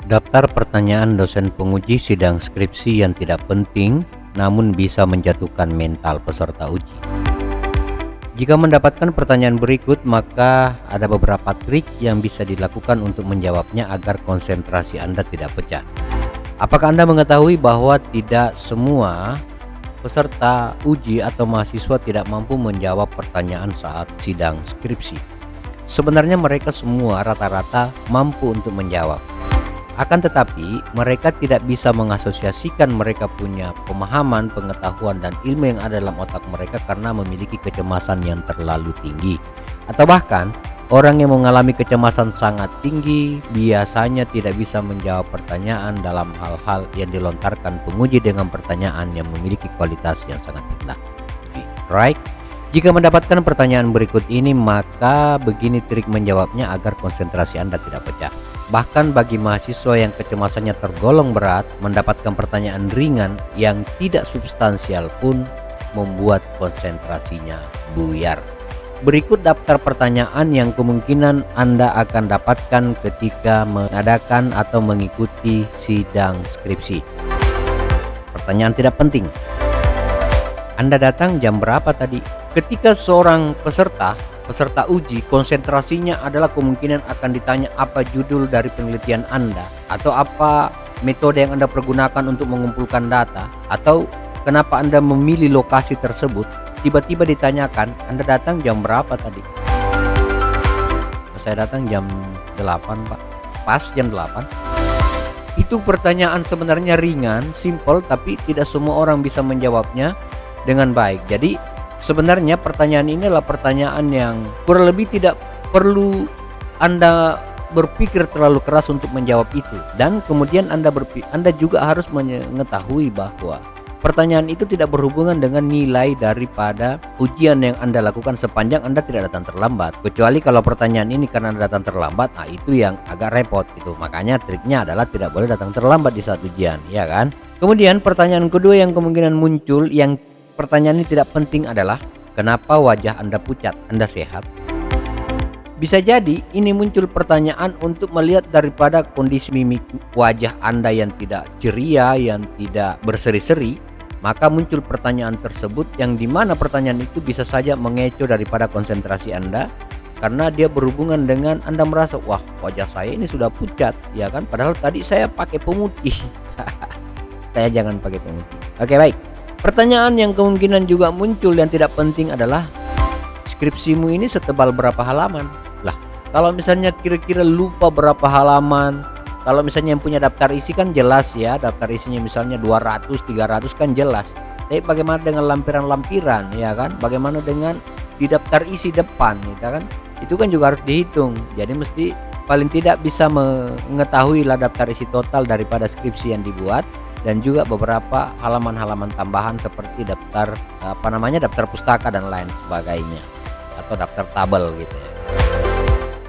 Daftar pertanyaan dosen penguji sidang skripsi yang tidak penting namun bisa menjatuhkan mental peserta uji. Jika mendapatkan pertanyaan berikut, maka ada beberapa trik yang bisa dilakukan untuk menjawabnya agar konsentrasi Anda tidak pecah. Apakah Anda mengetahui bahwa tidak semua peserta uji atau mahasiswa tidak mampu menjawab pertanyaan saat sidang skripsi? Sebenarnya mereka semua rata-rata mampu untuk menjawab. Akan tetapi, mereka tidak bisa mengasosiasikan mereka punya pemahaman, pengetahuan, dan ilmu yang ada dalam otak mereka karena memiliki kecemasan yang terlalu tinggi. Atau bahkan, orang yang mengalami kecemasan sangat tinggi biasanya tidak bisa menjawab pertanyaan dalam hal-hal yang dilontarkan penguji dengan pertanyaan yang memiliki kualitas yang sangat rendah. Right? Jika mendapatkan pertanyaan berikut ini, maka begini trik menjawabnya agar konsentrasi Anda tidak pecah. Bahkan bagi mahasiswa yang kecemasannya tergolong berat, mendapatkan pertanyaan ringan yang tidak substansial pun membuat konsentrasinya buyar. Berikut daftar pertanyaan yang kemungkinan Anda akan dapatkan ketika mengadakan atau mengikuti sidang skripsi. Pertanyaan tidak penting. Anda datang jam berapa tadi? Ketika seorang peserta uji konsentrasinya adalah kemungkinan akan ditanya apa judul dari penelitian Anda, atau apa metode yang Anda pergunakan untuk mengumpulkan data, atau kenapa Anda memilih lokasi tersebut. Tiba-tiba ditanyakan, Anda datang jam berapa tadi? Saya datang jam 8, Pak. Pas jam 8. Itu pertanyaan sebenarnya ringan, simple, tapi tidak semua orang bisa menjawabnya dengan baik. Jadi sebenarnya pertanyaan ini adalah pertanyaan yang kurang lebih tidak perlu Anda berpikir terlalu keras untuk menjawab itu. Dan kemudian Anda juga harus mengetahui bahwa pertanyaan itu tidak berhubungan dengan nilai daripada ujian yang Anda lakukan sepanjang Anda tidak datang terlambat. Kecuali kalau pertanyaan ini karena Anda datang terlambat, itu yang agak repot itu. Makanya triknya adalah tidak boleh datang terlambat di saat ujian, ya kan? Kemudian pertanyaan kedua yang kemungkinan muncul, yang pertanyaan ini tidak penting, adalah kenapa wajah Anda pucat? Anda sehat? Bisa jadi ini muncul pertanyaan untuk melihat daripada kondisi mimik wajah Anda yang tidak ceria, yang tidak berseri-seri. Maka muncul pertanyaan tersebut, yang dimana pertanyaan itu bisa saja mengecoh daripada konsentrasi Anda, karena dia berhubungan dengan Anda merasa, wah, wajah saya ini sudah pucat, ya kan? Padahal tadi saya pakai pemutih. Saya jangan pakai pemutih. Oke, baik. Pertanyaan yang kemungkinan juga muncul yang tidak penting adalah, skripsimu ini setebal berapa halaman? Lah, kalau misalnya kira-kira lupa berapa halaman, kalau misalnya yang punya daftar isi kan jelas ya, daftar isinya misalnya 200, 300 kan jelas. Tapi bagaimana dengan lampiran-lampiran, ya kan? Bagaimana dengan di daftar isi depan, gitu kan? Itu kan juga harus dihitung. Jadi mesti paling tidak bisa mengetahui lah daftar isi total daripada skripsi yang dibuat, dan juga beberapa halaman-halaman tambahan seperti daftar daftar pustaka dan lain sebagainya, atau daftar tabel gitu ya.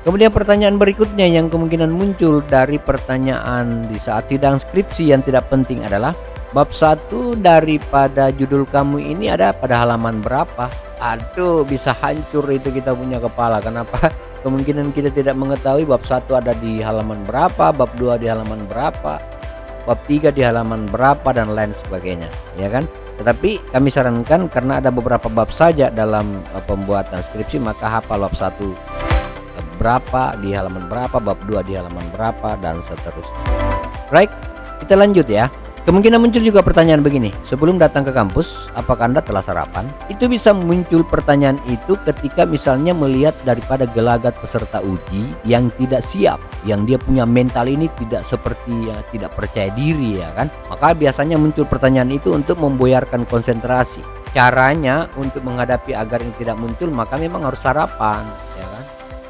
Kemudian pertanyaan berikutnya yang kemungkinan muncul dari pertanyaan di saat sidang skripsi yang tidak penting adalah, bab 1 daripada judul kamu ini ada pada halaman berapa? Aduh, bisa hancur itu kita punya kepala. Kenapa? Kemungkinan kita tidak mengetahui bab 1 ada di halaman berapa, bab 2 di halaman berapa, bab 3 di halaman berapa, dan lain sebagainya, ya kan? Tetapi kami sarankan, karena ada beberapa bab saja dalam pembuatan skripsi, maka hafal bab 1 berapa di halaman berapa, bab 2 di halaman berapa, dan seterusnya. Right, kita lanjut ya. Kemungkinan muncul juga pertanyaan begini, sebelum datang ke kampus, apakah Anda telah sarapan? Itu bisa muncul pertanyaan itu ketika misalnya melihat daripada gelagat peserta uji yang tidak siap, yang dia punya mental ini tidak seperti ya, tidak percaya diri, ya kan? Maka biasanya muncul pertanyaan itu untuk memboyarkan konsentrasi. Caranya untuk menghadapi agar ini tidak muncul, maka memang harus sarapan, ya kan?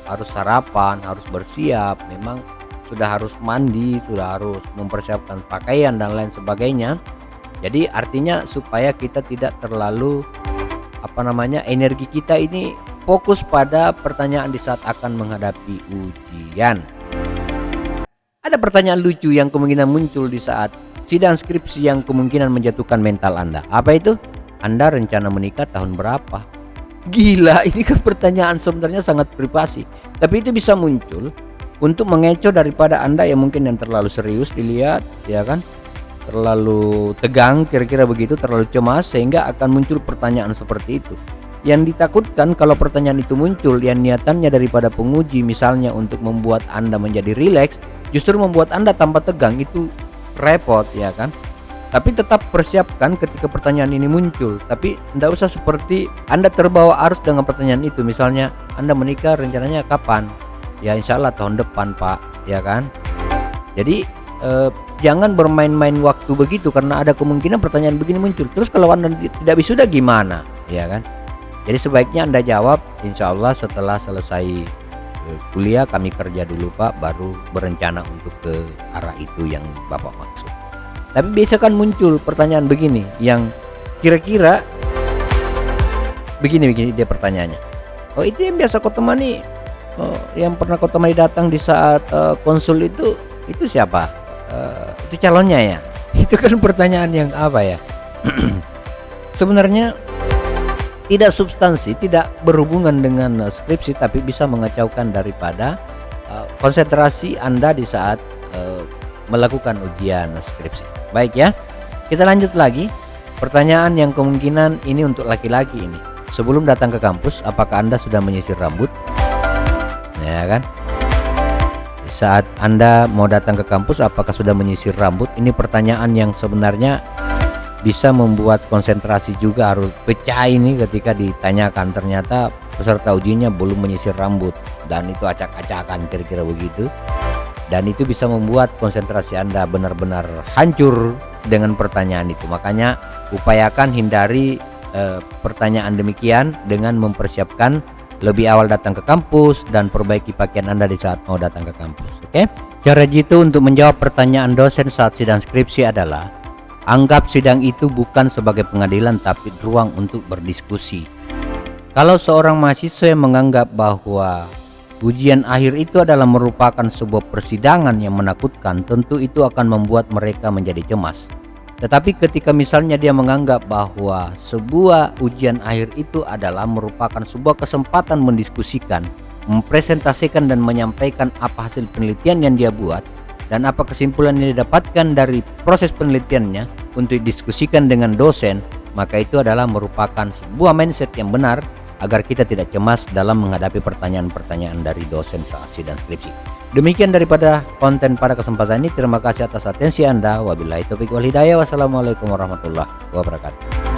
Harus sarapan, harus bersiap, memang sudah harus mandi, sudah harus mempersiapkan pakaian dan lain sebagainya. Jadi artinya supaya kita tidak terlalu energi kita ini fokus pada pertanyaan di saat akan menghadapi ujian. Ada pertanyaan lucu yang kemungkinan muncul di saat sidang skripsi yang kemungkinan menjatuhkan mental Anda. Apa itu? Anda rencana menikah tahun berapa? Gila, ini kan pertanyaan sebenarnya sangat privasi, tapi itu bisa muncul untuk mengecoh daripada Anda yang mungkin yang terlalu serius dilihat, ya kan? Terlalu tegang, kira-kira begitu, terlalu cemas sehingga akan muncul pertanyaan seperti itu. Yang ditakutkan kalau pertanyaan itu muncul yang niatannya daripada penguji misalnya untuk membuat Anda menjadi rileks, justru membuat Anda tambah tegang, itu repot, ya kan? Tapi tetap persiapkan ketika pertanyaan ini muncul. Tapi tidak usah seperti Anda terbawa arus dengan pertanyaan itu. Misalnya Anda menikah rencananya kapan? Ya insya Allah tahun depan Pak, ya kan? Jadi jangan bermain-main waktu begitu, karena ada kemungkinan pertanyaan begini muncul. Terus kalau Anda tidak wisuda gimana, ya kan? Jadi sebaiknya Anda jawab, insya Allah setelah selesai kuliah kami kerja dulu Pak, baru berencana untuk ke arah itu yang Bapak maksud. Tapi biasa kan muncul pertanyaan begini yang kira-kira begini dia pertanyaannya. Oh itu yang biasa kau temani, yang pernah kau temani datang di saat konsul itu siapa? Itu calonnya ya. Itu kan pertanyaan yang apa ya? Sebenarnya tidak substansi, tidak berhubungan dengan skripsi, tapi bisa mengacaukan daripada konsentrasi Anda di saat melakukan ujian skripsi. Baik ya, kita lanjut lagi. Pertanyaan yang kemungkinan ini untuk laki-laki ini. Sebelum datang ke kampus, apakah Anda sudah menyisir rambut? Ya kan? Di saat Anda mau datang ke kampus, apakah sudah menyisir rambut? Ini pertanyaan yang sebenarnya bisa membuat konsentrasi juga harus pecah ini ketika ditanyakan. Ternyata peserta ujinya belum menyisir rambut dan itu acak-acakan, kira-kira begitu. Dan itu bisa membuat konsentrasi Anda benar-benar hancur dengan pertanyaan itu. Makanya upayakan hindari pertanyaan demikian dengan mempersiapkan lebih awal datang ke kampus dan perbaiki pakaian Anda di saat mau datang ke kampus. Oke? Cara jitu untuk menjawab pertanyaan dosen saat sidang skripsi adalah anggap sidang itu bukan sebagai pengadilan tapi ruang untuk berdiskusi. Kalau seorang mahasiswa yang menganggap bahwa ujian akhir itu adalah merupakan sebuah persidangan yang menakutkan, tentu itu akan membuat mereka menjadi cemas. Tetapi ketika misalnya dia menganggap bahwa sebuah ujian akhir itu adalah merupakan sebuah kesempatan mendiskusikan, mempresentasikan dan menyampaikan apa hasil penelitian yang dia buat dan apa kesimpulan yang didapatkan dari proses penelitiannya untuk didiskusikan dengan dosen, maka itu adalah merupakan sebuah mindset yang benar agar kita tidak cemas dalam menghadapi pertanyaan-pertanyaan dari dosen saat sidang skripsi. Demikian daripada konten pada kesempatan ini. Terima kasih atas atensi Anda. Wabillahi taufiq wal hidayah. Wassalamualaikum warahmatullahi wabarakatuh.